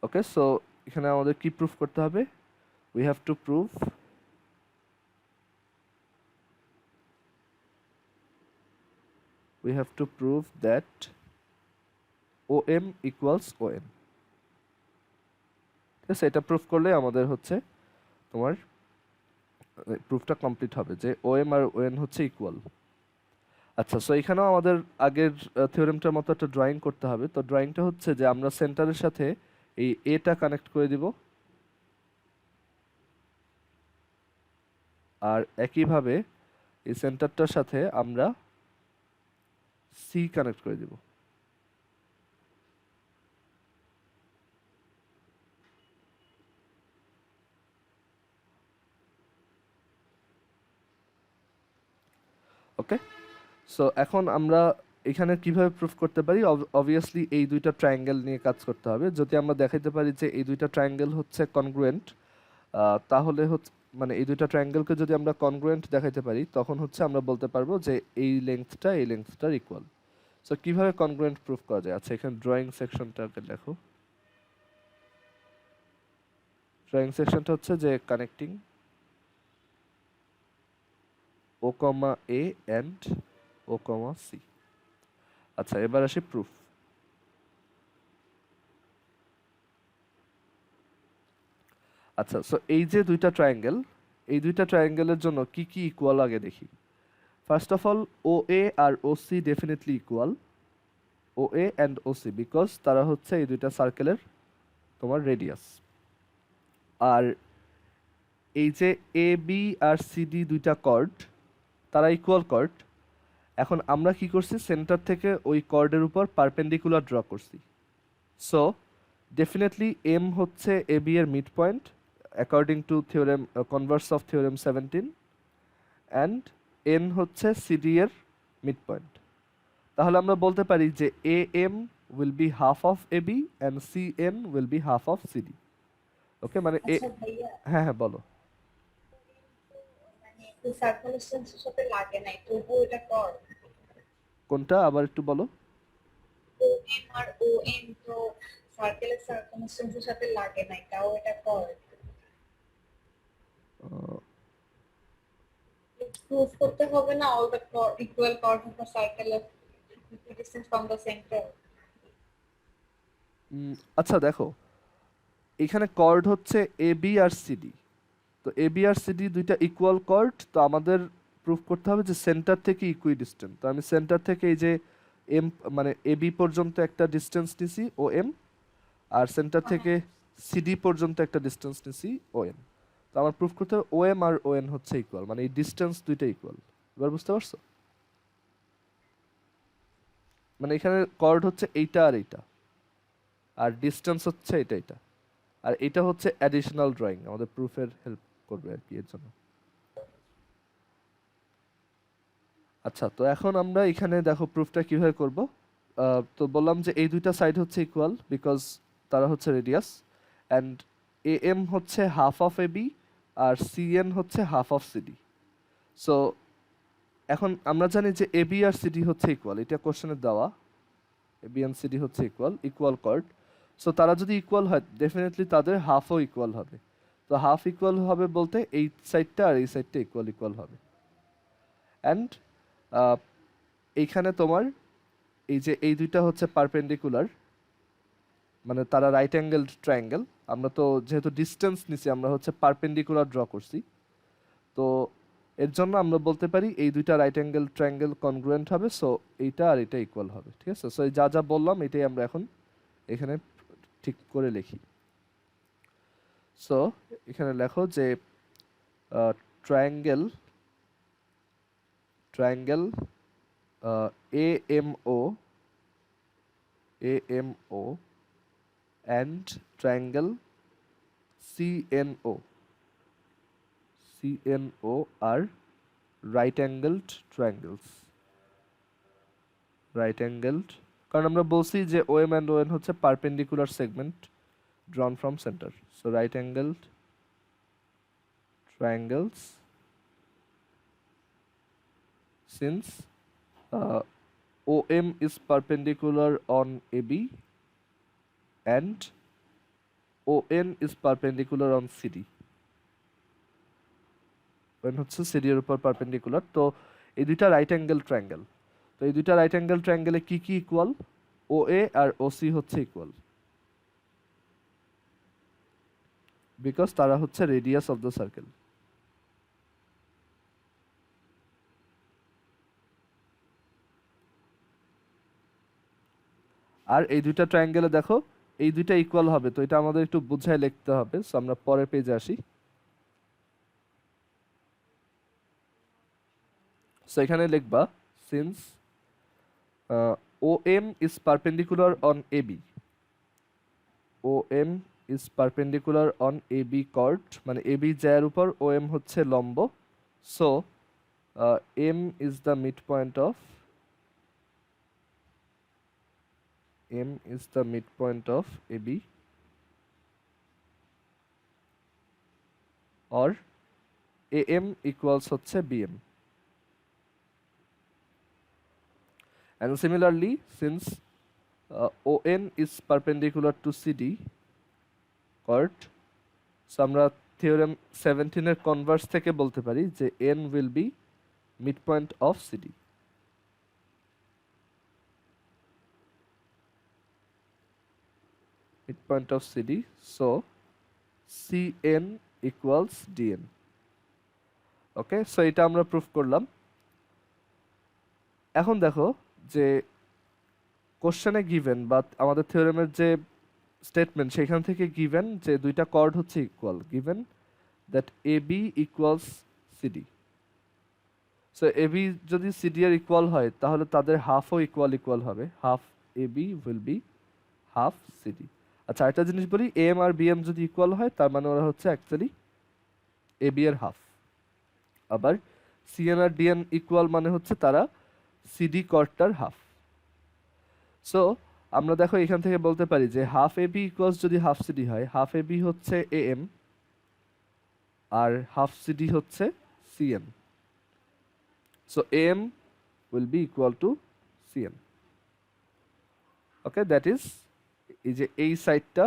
Okay, so এখানে আমাদের কি প্রুফ করতে হবে? we have to prove that OM equals ON। ঠিক আছে, এটা প্রুফ করলে আমাদের হচ্ছে তোমার প্রুফটা কমপ্লিট হবে যে OM আর ON হচ্ছে ইকুয়াল। আচ্ছা, সো এখানেও আমাদের আগের থিওরেমটার মতো একটা ড্রয়িং করতে হবে। তো ড্রয়িংটা হচ্ছে যে আমরা সেন্টারের সাথে এই এটা কানেক্ট করে দিব, আর একইভাবে এই সেন্টারটার সাথে আমরা সি কানেক্ট করে দিব। ওকে, সো এখন আমরা এখানে কিভাবে প্রুফ করতে পারি? অবভিয়াসলি এই দুইটা ট্রায়াঙ্গেল নিয়ে কাজ করতে হবে। যদি আমরা দেখাইতে পারি যে এই দুইটা ট্রায়াঙ্গেল হচ্ছে কনগ্রুয়েন্ট, তাহলে হচ্ছে মানে এই দুইটা ট্রায়াঙ্গেলকে যদি আমরা কনগ্রুয়েন্ট দেখাইতে পারি তখন হচ্ছে আমরা বলতে পারবো যে এই লেন্থটার ইকুয়াল। সো কিভাবে কনগ্রুয়েন্ট প্রুফ করা যায়? আচ্ছা, এখানে ড্রয়িং সেকশনটাকে দেখো। ড্রয়িং সেকশনটা হচ্ছে যে connecting O comma A and O comma C. আচ্ছা, এবার আসি প্রুফ। আচ্ছা, সো এই যে দুইটা ট্রায়াঙ্গেল, এই দুইটা ট্রায়াঙ্গেলের জন্য কি কি ইকুয়াল আগে দেখি। First of all, O A আর O C definitely equal. O A and O C, because তারা হচ্ছে এই দুইটা সার্কেলের তোমার রেডিয়াস। আর এই যে এ বি আর সি ডি দুইটা কর্ড, তারা ইকুয়াল কর্ড। এখন আমরা কি করছি? সেন্টার থেকে ওই কর্ডের উপর পারপেন্ডিকুলার ড্র করছি। সো ডেফিনেটলি এম হচ্ছে এ বি এর midpoint according to theorem converse of theorem 17, and N হচ্ছে সিডি এর মিড পয়েন্ট। তাহলে আমরা বলতে পারি যে A M will be half of A B and C N will be half of CD. ওকে, মানে আচ্ছা ভাইয়া, হ্যাঁ হ্যাঁ বলো। মানে সার্কামস্টেন্সের সাথে লাগে নাই, তবুও এটা কর। কোনটা আবার একটু বলো। ও এম আর ও এম তো সার্কেলের সার্কামস্টেন্সের সাথে লাগে নাই, তাও এটা কর। প্রুফ করতে হবে না all the equal chord of the circle of distance from the centre. আচ্ছা দেখো, এখানে কর্ড হচ্ছে এ বি আর সিডি। তো এ বি আর সিডি দুইটা ইকুয়াল কর্ড, তো আমাদের প্রুফ করতে হবে যে সেন্টার থেকে ইকুই ডিস্টেন্স। তো আমি সেন্টার থেকে এই যে এম মানে এ বি পর্যন্ত একটা ডিস্টেন্স নিছি ও এম, আর সেন্টার থেকে সিডি পর্যন্ত একটা ডিস্টেন্স নিছি ও এন। তো আমার প্রুফ করতে হবে ও এম আর ও এন হচ্ছে ইকুয়াল, মানে এই ডিস্টেন্স দুইটা ইকুয়াল। এবার বুঝতে পারছো? মানে এখানে কর্ড হচ্ছে এইটা আর এইটা, আর ডিস্টেন্স হচ্ছে এটা। আর এটা হচ্ছে অ্যাডিশনাল ড্রয়িং, আমাদের প্রুফের হেল্প করবে আর কি এর জন্য। আচ্ছা, তো এখন আমরা এখানে দেখো প্রুফটা কিভাবে করব। তো বললাম যে এই দুইটা সাইড হচ্ছে ইকুয়াল বিকজ তারা হচ্ছে রেডিয়াস, অ্যান্ড এ এম হচ্ছে হাফ অফ এ বি আর সি এন হচ্ছে হাফ অফ সিডি। সো এখন আমরা জানি যে এ বি আর সিডি হচ্ছে ইকুয়াল, এটা কোশ্চেনে দেওয়া। এ বি এন্ড সিডি হচ্ছে ইকুয়াল কর্ড। সো তারা যদি ইকুয়াল হয় ডেফিনেটলি তাদের হাফও ইকুয়াল হবে। তো হাফ ইকুয়াল হবে বলতে এই সাইডটা আর এই সাইডটা ইকুয়াল হবে। অ্যান্ড এইখানে তোমার এই যে এই দুইটা হচ্ছে পারপেন্ডিকুলার, মানে তারা রাইট অ্যাঙ্গেল ট্রায়াঙ্গেল। আমরা তো যেহেতু ডিস্টেন্স নিছি, আমরা হচ্ছে পারপেন্ডিকুলার ড্র করছি। তো এর জন্য আমরা বলতে পারি এই দুইটা রাইট অ্যাঙ্গেল ট্রায়াঙ্গেল কনগ্রুয়েন্ট হবে, সো এইটা আর এটা ইকুয়াল হবে। ঠিক আছে, সো এই যা যা বললাম এটাই আমরা এখন এখানে ঠিক করে লিখি। সো এখানে লেখো যে triangle triangle AMO and triangle CNO are right angled triangles, right angled, কারণ আমরা বলছি যে OM and ON হচ্ছে perpendicular segment drawn from center, so right angled triangles since OM is perpendicular on AB and ON is perpendicular on CD. ON হচ্ছে CD এর উপর পারপেন্ডিকুলার, তো এই দুইটা রাইট অ্যাঙ্গেল ট্রায়াঙ্গেল। তো এই দুইটা রাইট অ্যাঙ্গেল ট্রায়াঙ্গেলে কি কি ইকুয়াল? OA আর OC হচ্ছে ইকুয়াল, বিকজ তারা হচ্ছে রেডিয়াস অফ দ্য সার্কেল। আর এই দুইটা ট্রায়াঙ্গেলে দেখো এই দুইটা ইকুয়াল হবে, তো এটা আমাদের একটু বুঝায় লিখতে হবে। সো আমরা পরের পেজে আসি। সো এখানে লিখবা since OM is perpendicular on AB, OM is perpendicular on AB chord, মানে AB জ্যার উপর OM হচ্ছে লম্ব, so M is the midpoint of AB or AM equals হচ্ছে BM. And similarly, since ON is perpendicular to CD chord, so আমরা theorem 17 এর কনভার্স থেকে বলতে পারি যে N will be midpoint of CD. Midpoint of CD, so CN equals DN. Okay, so এটা আমরা প্রুফ করলাম। এখন দেখো যে কোশ্চেনে গিভেন বা আমাদের থিওরেমের যে স্টেটমেন্ট সেখান থেকে গিভেন যে দুইটা কর্ড হচ্ছে equal, given that AB equals CD। So AB যদি CD এর ইকুয়াল হয় তাহলে তাদের হাফও ইকুয়াল হবে, half AB will be half CD। আচ্ছা, একটা জিনিস বলি, AM আর BM যদি ইকুয়াল হয় তার মানে ওরা হচ্ছে অ্যাকচুয়ালি AB এর হাফ। আবার CN আর DN ইকুয়াল মানে হচ্ছে তারা CD কর্ডটার হাফ। সো আমরা দেখো এখান থেকে বলতে পারি যে হাফ AB ইকুয়ালস যদি হাফ CD হয়, হাফ AB হচ্ছে AM আর হাফ CD হচ্ছে CN, so AM will be equal to CN. Okay, that is এই যে এই সাইডটা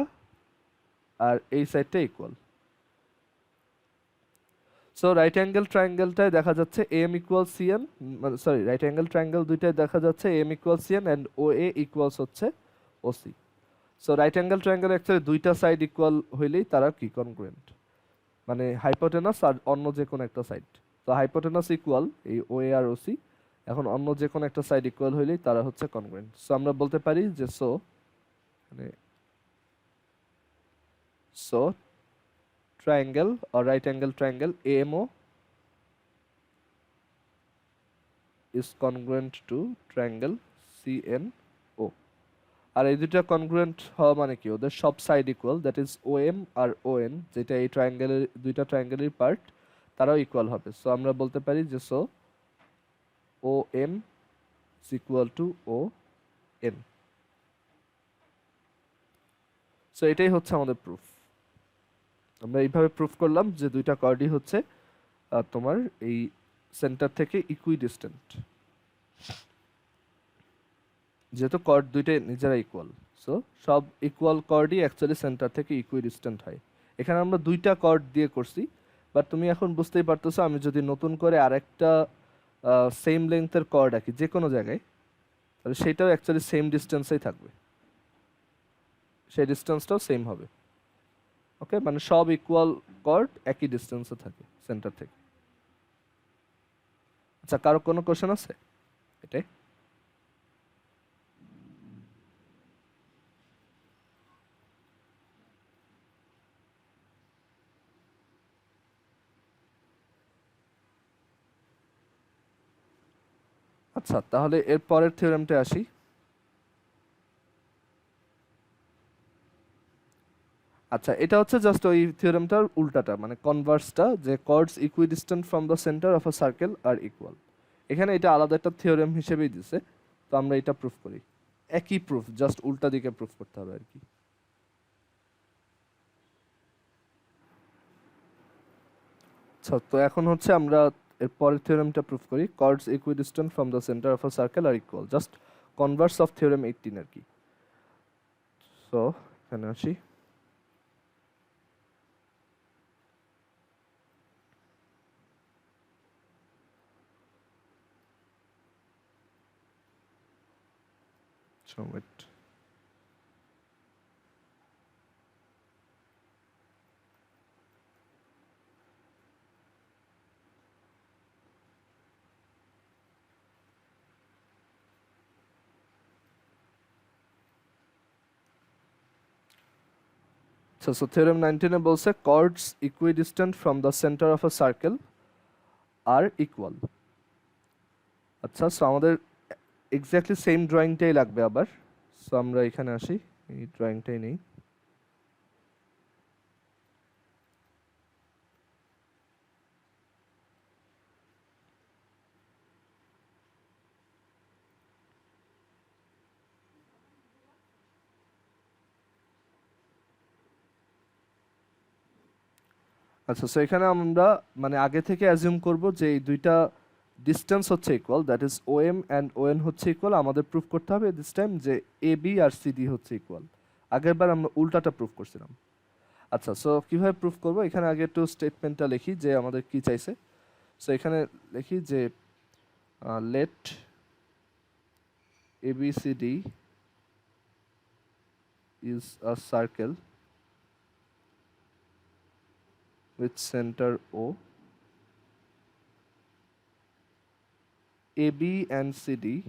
আর এই সাইডটা ইকুয়াল। সো রাইট অ্যাঙ্গেল ট্রায়াঙ্গেলটায় দেখা যাচ্ছে AM ইকুয়াল CN, মানে সরি রাইট অ্যাঙ্গেল ট্রায়াঙ্গেল দুইটায় দেখা যাচ্ছে AM equal CN and OA equals হচ্ছে OC। So right angle triangle actually দুইটা সাইড ইকুয়াল হইলেই তারা কি কনগ্রুয়েন্ট, মানে হাইপোটেনাস আর অন্য যে কোনো একটা সাইড। তো হাইপোটেনাস ইকুয়াল এই OA আর OC, এখন অন্য যে কোনো একটা সাইড ইকুয়াল হইলেই তারা হচ্ছে কনগ্রুয়েন্ট। সো আমরা বলতে পারি যে so triangle or right angle triangle AMO is congruent to triangle CNO. আর এই দুটো কনগ্রুয়েন্ট হওয়া মানে কি, ওদের সব side equal, that is OM আর ON যেটা এই ট্রায়াঙ্গেলের দুইটা ট্রায়াঙ্গেলের পার্ট, তারাও ইকুয়াল হবে। সো আমরা বলতে পারি যে so OM is equal to ON. So এটাই হচ্ছে আমাদের প্রুফ। আমরা এইভাবে প্রুফ করলাম যে দুইটা কর্ডই হচ্ছে তোমার এই সেন্টার থেকে ইকুইডিস্টেন্ট, যেহেতু কর্ড দুইটাই নিজেরা ইকুয়াল, সো সব ইকুয়াল কর্ডই অ্যাকচুয়ালি সেন্টার থেকে ইকুইডিস্টেন্ট হয়। এখানে আমরা দুইটা কর্ড দিয়ে করছি, বাট তুমি এখন বুঝতেই পারতেছো আমি যদি নতুন করে আরেকটা সেম লেন্থের কর্ড আঁকি যে কোনো জায়গায়, তাহলে সেটাও অ্যাকচুয়ালি সেম ডিস্টেন্সেই থাকবে, সেই ডিস্টেন্সটাও সেম হবে। ওকে, মানে সব ইকুয়াল কর্ড একই ডিস্টেন্সে থাকে সেন্টার থেকে। আচ্ছা, কারো কোনো কোশ্চেন আছে এটাই? আচ্ছা, তাহলে এর পরের থিওরেমটা আসি। আচ্ছা, এটা হচ্ছে জাস্ট ওই থিওরেমটার উল্টাটা, মানে কনভার্সটা, যে chords equidistant from the centre of a circle are equal. এখানে এটা আলাদা একটা থিওরেম হিসেবেই দিছে, তো আমরা এটা প্রুফ করি। একই প্রুফ, জাস্ট উল্টা দিকে প্রুফ করতে হবে আর কি। আচ্ছা, তো এখন হচ্ছে আমরা এর পরের থিওরেমটা প্রুফ করি। Chords equidistant from the centre of a circle are equal, just converse of theorem 18 আর কি। সো এখানে আসি। So wait. So theorem 19 এ বলছে chords equidistant from the center of a circle are equal. আচ্ছা, সো আমাদের এক্স্যাক্টলি সেম ড্রয়িংটাই লাগবে আবার। সো আমরা এখানে আসি, এই ড্রয়িংটাই নেই। আচ্ছা, সো এখানে আমরা মানে আগে থেকে অ্যাজিউম করব যে এই দুইটা ডিস্টেন্স হচ্ছে equal, that is O M and O N হচ্ছে ইকুয়াল। আমাদের প্রুফ করতে হবে দিস টাইম যে এ বি আর সি ডি হচ্ছে ইকুয়াল। আগের বার আমরা উল্টাটা প্রুফ করছিলাম। আচ্ছা, সো কিভাবে প্রুফ করব, এখানে আগে একটু স্টেটমেন্টটা লিখি যে আমাদের কি চাইছে। সো এখানে লিখি যে late ABCD is a circle with center O. AB and CD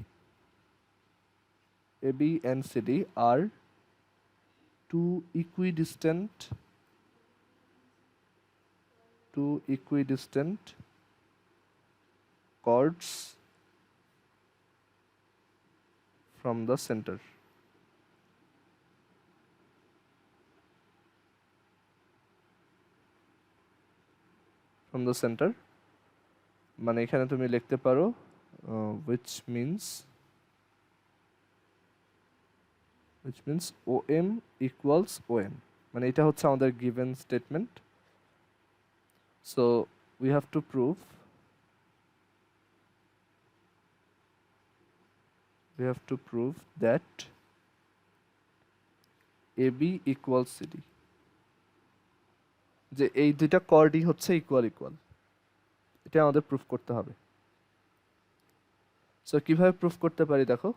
are two equidistant chords from the center. From the center মানে এখানে তুমি লিখতে পারো which means OM equals ON, মানে এটা হচ্ছে আমাদের given statement. So we have to prove that AB equals CD, যে এই দুইটা কর্ডই হচ্ছে ইকুয়াল ইকুয়াল। এটা আমাদের প্রুফ করতে হবে। সো কিভাবে প্রুফ করতে পারি দেখো,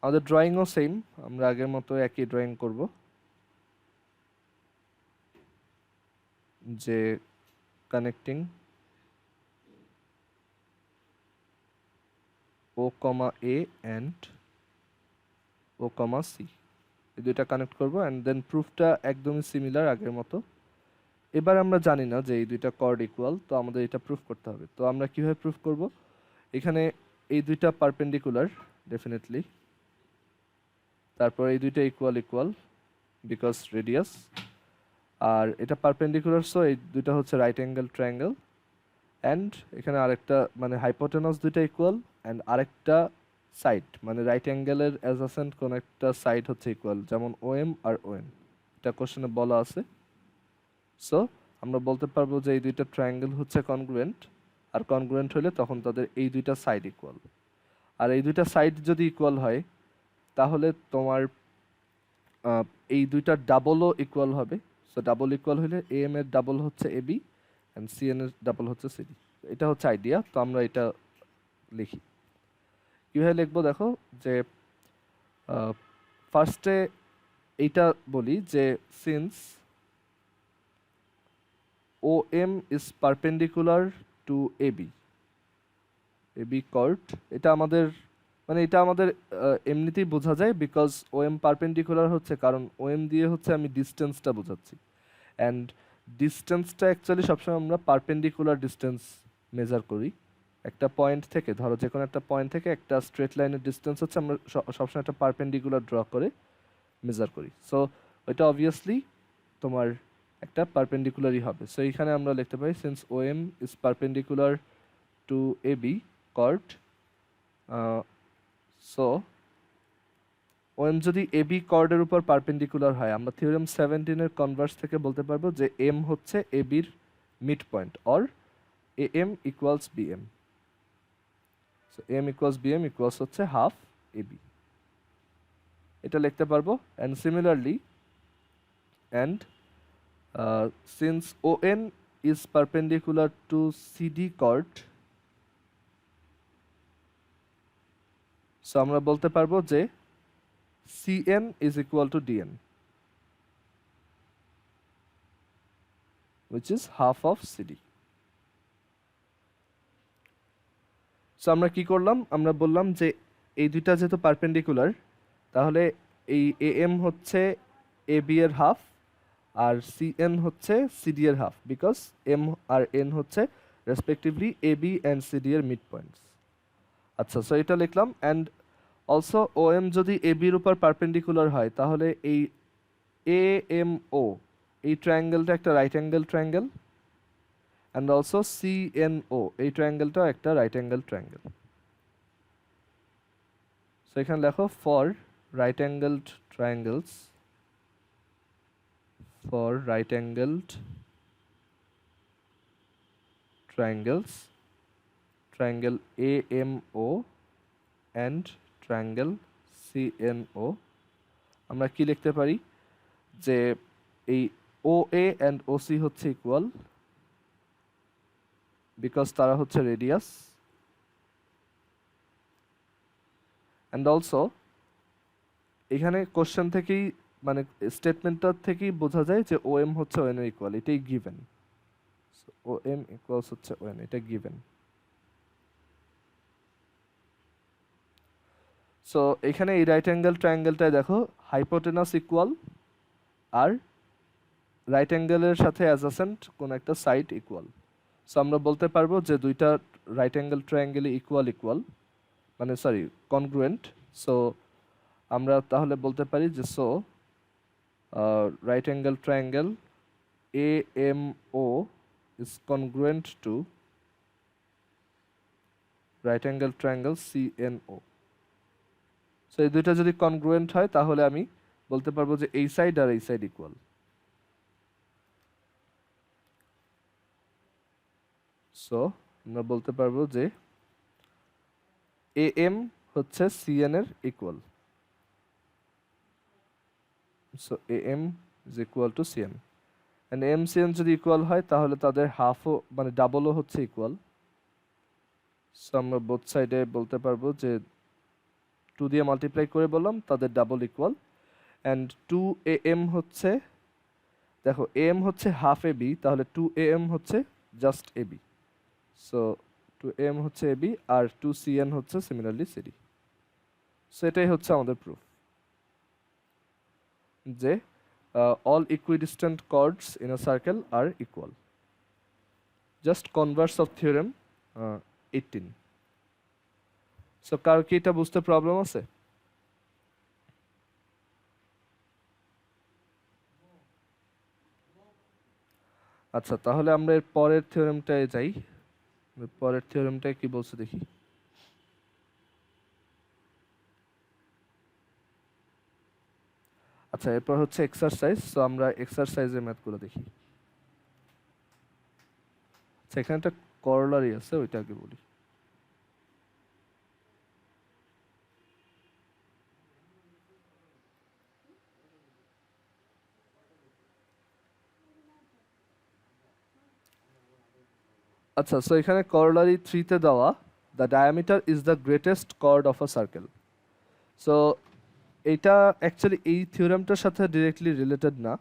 আমাদের ড্রয়িংও সেম, আমরা আগের মতো একই ড্রয়িং করব। যে connecting O comma A and O comma C, এই দুইটা কানেক্ট করব অ্যান্ড দেন প্রুফটা একদমই সিমিলার আগের মতো। এবার আমরা জানি না যে এই দুইটা কর্ড ইকুয়াল, তো আমাদের এটা প্রুফ করতে হবে। তো আমরা কিভাবে প্রুফ করব, এখানে এই দুইটা পারপেন্ডিকুলার ডেফিনেটলি, তারপর এই দুইটা ইকুয়াল ইকুয়াল বিকজ রেডিয়াস, আর এটা পারপেন্ডিকুলার, সো এই দুইটা হচ্ছে রাইট অ্যাঙ্গেল ট্রায়াঙ্গেল। অ্যান্ড এখানে আরেকটা মানে হাইপোটেনাস দুইটা ইকুয়াল, অ্যান্ড আরেকটা সাইড মানে রাইট অ্যাঙ্গেলের অ্যাডজেসেন্ট কোন একটা সাইড হচ্ছে ইকুয়াল, যেমন OM আর ON, এটা কোশ্চেনে বলা আছে। সো আমরা বলতে পারবো যে এই দুইটা ট্রায়াঙ্গেল হচ্ছে কনগ্রুয়েন্ট, আর কনগ্রুয়েন্ট হলে তখন তাদের এই দুইটা সাইড ইকুয়াল। আর এই দুইটা সাইড যদি ইকুয়াল হয় তাহলে তোমার এই দুইটা ডাবলও ইকুয়াল হবে। সো ডাবল ইকুয়াল হলে AM এর ডাবল হচ্ছে AB অ্যান্ড CN এর ডাবল হচ্ছে CD। এটা হচ্ছে আইডিয়া। তো আমরা এটা লিখি, কীভাবে লিখবো দেখো, যে ফার্স্টে এইটা বলি যে since OM is perpendicular to AB, AB chord, এটা আমাদের এমনিতেই বোঝা যায় বিকজ ওএম পারপেন্ডিকুলার হচ্ছে, কারণ ওএম দিয়ে হচ্ছে আমি ডিস্টেন্সটা বোঝাচ্ছি, অ্যান্ড ডিস্টেন্সটা অ্যাকচুয়ালি সবসময় আমরা পারপেন্ডিকুলার ডিস্টেন্স মেজার করি একটা পয়েন্ট থেকে। ধরো যে কোনো একটা পয়েন্ট থেকে একটা স্ট্রেট লাইনের ডিস্টেন্স হচ্ছে আমরা সবসময় একটা পারপেন্ডিকুলার ড্র করে মেজার করি। সো ওইটা অবভিয়াসলি তোমার একটা পারপেন্ডিকুলারই হবে। সো এইখানে আমরা লিখতে পারি since OM is perpendicular to AB chord, so OM যদি এবি কর্ডের উপর পারপেন্ডিকুলার হয়, আমরা থিওরেম 17 এর কনভার্স থেকে বলতে পারবো যে এম হচ্ছে এবির mid point, or A M equals BM. So M equals BM equals হচ্ছে হাফ এবি, এটা লিখতে পারবো। And similarly, and since ON is perpendicular to CD chord, so আমরা বলতে পারবো যে Cn is equal to Dn, which is half of CD. So আমরা কি করলাম, আমরা বললাম যে এই দুইটা যেহেতু পারপেন্ডিকুলার, তাহলে এই AM হচ্ছে AB এর হাফ আর CN হচ্ছে CD এর হাফ, বিকজ M আর N হচ্ছে রেসপেক্টিভলি AB অ্যান্ড CD এর মিড পয়েন্টস। আচ্ছা, সো এটা লিখলাম। অ্যান্ড অলসো OM যদি AB এর উপর পারপেন্ডিকুলার হয়, তাহলে এই AMO এই ট্রায়াঙ্গেলটা একটা right angle triangle, and also CNO এই ট্রায়াঙ্গেলটাও একটা রাইট অ্যাঙ্গেল ট্রায়াঙ্গেল। সো এখানে লেখো for right angled triangles, for right angled triangles, triangle AMO and triangle CNO, আমরা কি লিখতে পারি যে এই OA অ্যান্ড OC হচ্ছে ইকুয়াল, বিকজ তারা হচ্ছে রেডিয়াস। অ্যান্ড অলসো এখানে কোশ্চেন থেকেই মানে স্টেটমেন্টটা থেকেই বোঝা যায় যে OM হচ্ছে ON এর ইকুয়াল, এটাই গিভেন। OM ইকুয়ালস হচ্ছে ON, এটা গিভেন। সো এখানে এই রাইট অ্যাঙ্গেল ট্রায়াঙ্গেলটায় দেখো হাইপোটেনাস ইকুয়াল আর রাইট অ্যাঙ্গেলের সাথে অ্যাডজাসেন্ট কোন একটা সাইড ইকুয়াল। সো আমরা বলতে পারবো যে দুইটা রাইট অ্যাঙ্গেল ট্রায়াঙ্গেলই ইকুয়াল ইকুয়াল, মানে সরি কনগ্রুয়েন্ট। সো আমরা তাহলে বলতে পারি যে so right angle triangle AMO is congruent to right angle triangle CNO. So এই দুইটা যদি কনগ্রুয়েন্ট হয়, তাহলে আমি বলতে পারবো যে এই সাইড আর এই সাইড ইকুয়াল। সো আমরা বলতে পারবো যে AM হচ্ছে CN এর equal. So AM is equal to CN, and MCN যদি ইকুয়াল হয় তাহলে তাদের হাফও মানে ডাবলও হচ্ছে ইকুয়াল। সো আমরা বোথ সাইডে বলতে পারবো যে 2 দিয়ে মাল্টিপ্লাই করে বললাম তাদের ডাবল ইকুয়াল। অ্যান্ড 2AM হচ্ছে, দেখো AM হচ্ছে হাফ AB, তাহলে 2AM হচ্ছে জাস্ট AB। সো 2AM হচ্ছে AB আর 2CN হচ্ছে সিমিলারলি CD। সো এটাই হচ্ছে আমাদের প্রুফ যে all equidistant chords in a circle are equal. Just converse of theorem 18. So কার কি এটা বুঝতে প্রবলেম আছে? আচ্ছা, তাহলে আমরা এর পরের থিওরেমটায় যাই। পরের থিওরেমটায় কি বলছে দেখি। আচ্ছা, এরপর হচ্ছে এক্সারসাইজ। সো আমরা এক্সারসাইজের ম্যাথগুলো দেখি। আচ্ছা, এখানে একটা করলারি আছে, ওইটা আগে বলি। আচ্ছা, সো এখানে করলারি 3-তে দেওয়া the diameter is the greatest chord of a circle. So এইটা অ্যাকচুয়ালি এই থিওরেমটার সাথে ডিরেক্টলি রিলেটেড না,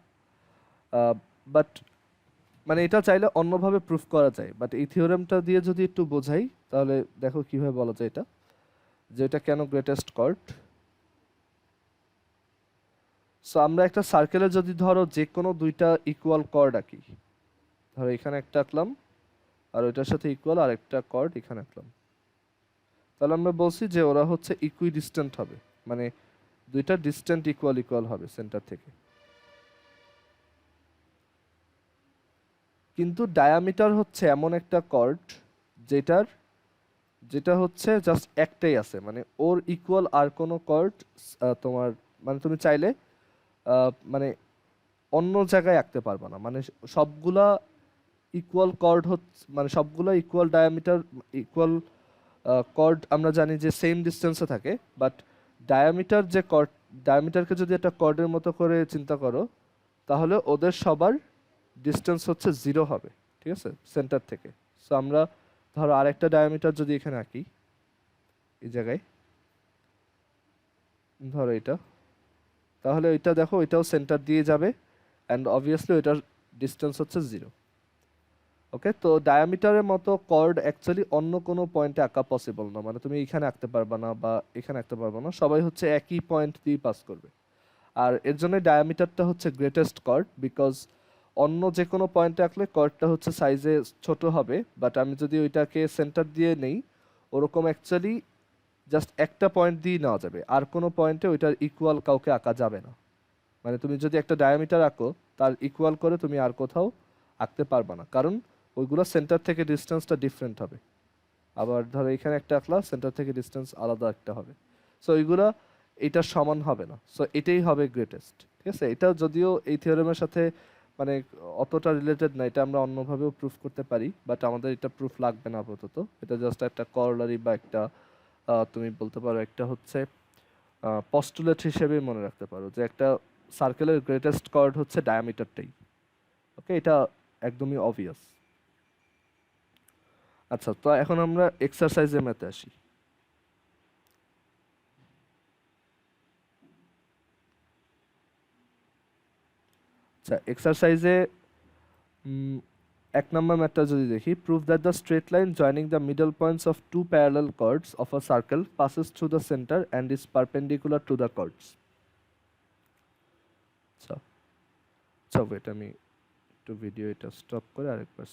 বাট মানে এটা চাইলে অন্যভাবে প্রুফ করা যায়, বাট এই থিওরেমটা দিয়ে যদি একটু বোঝাই তাহলে দেখো কিভাবে বলা যায় এটা, যে এটা কেন গ্রেটেস্ট কর্ড। সো আমরা একটা সার্কেলে যদি ধরো যে কোনো দুইটা ইকুয়াল কর্ড আঁকি, ধরো এখানে একটা আঁকলাম আর ওইটার সাথে ইকুয়াল আরেকটা কর্ড এখানে আঁকলাম, তাহলে আমরা বলছি যে ওরা হচ্ছে ইকুই ডিস্টেন্ট হবে, মানে দুইটা ডিস্টেন্ট ইকুয়াল ইকুয়াল হবে সেন্টার থেকে। কিন্তু ডায়ামিটার হচ্ছে এমন একটা কর্ড যেটার যেটা হচ্ছে জাস্ট একটাই আছে, মানে ওর ইকুয়াল আর কোনো কর্ড তোমার, মানে তুমি চাইলে মানে অন্য জায়গায় আঁকতে পারবা না, মানে সবগুলা ইকুয়াল কর্ড হচ্ছে, মানে সবগুলা ইকুয়াল ডায়ামিটার ইকুয়াল কর্ড আমরা জানি যে সেম ডিস্টেন্সে থাকে, বাট ডায়ামিটার যে কর্ড, ডায়ামিটারকে যদি একটা কর্ডের মতো করে চিন্তা করো তাহলে ওদের সবার ডিস্টেন্স হচ্ছে 0 হবে, ঠিক আছে, সেন্টার থেকে। সো আমরা ধরো আরেকটা ডায়ামিটার যদি এখানে আঁকি এই জায়গায়, ধরো এটা, তাহলে ওইটা দেখো ওইটাও সেন্টার দিয়ে যাবে অ্যান্ড অবভিয়াসলি ওইটার ডিস্টেন্স হচ্ছে 0। ওকে, তো ডায়ামিটারের মতো কর্ড অ্যাকচুয়ালি অন্য কোনো পয়েন্টে আঁকা পসিবল না, মানে তুমি এখানে আঁকতে পারবা না বা এখানে আঁকতে পারবা না, সবাই হচ্ছে একই পয়েন্ট দিয়ে পাস করবে। আর এর জন্য ডায়ামিটারটা হচ্ছে গ্রেটেস্ট কর্ড, বিকজ অন্য যে কোনো পয়েন্টে আঁকলে কর্ডটা হচ্ছে সাইজে ছোট হবে, বাট আমি যদি ওইটাকে সেন্টার দিয়ে নেই, ওরকম অ্যাকচুয়ালি জাস্ট একটা পয়েন্ট দিয়ে নেওয়া যাবে, আর কোনো পয়েন্টে ওইটার ইকুয়াল কাউকে আঁকা যাবে না। মানে তুমি যদি একটা ডায়ামিটার আঁকো তার ইকুয়াল করে তুমি আর কোথাও আঁকতে পারবা না, কারণ ওইগুলো সেন্টার থেকে ডিস্টেন্সটা ডিফারেন্ট হবে। আবার ধরো এখানে একটা আঁকলা, সেন্টার থেকে ডিস্টেন্স আলাদা একটা হবে, সো ওইগুলা এটার সমান হবে না, সো এটাই হবে গ্রেটেস্ট, ঠিক আছে। এটা যদিও এই থিওরেমের সাথে মানে অতটা রিলেটেড না, এটা আমরা অন্যভাবেও প্রুফ করতে পারি, বাট আমাদের এটা প্রুফ লাগবে না আপাতত, এটা জাস্ট একটা করলারি বা একটা তুমি বলতে পারো একটা হচ্ছে পস্টুলেট হিসেবে মনে রাখতে পারো যে একটা সার্কেলের গ্রেটেস্ট কর্ড হচ্ছে ডায়ামিটারটাই। ওকে, এটা একদমই অবভিয়াস। আচ্ছা, তো এখন আমরা এক্সারসাইজের ম্যাথে আসি। আচ্ছা, এক্সারসাইজে 1 নম্বর ম্যাথটা যদি দেখি, prove that the straight line joining the middle points of two parallel chords of a circle passes through the center and is perpendicular to the chords. আচ্ছা আচ্ছা, ওয়েট আমি একটু ভিডিও এটা স্টপ করে আরেকবার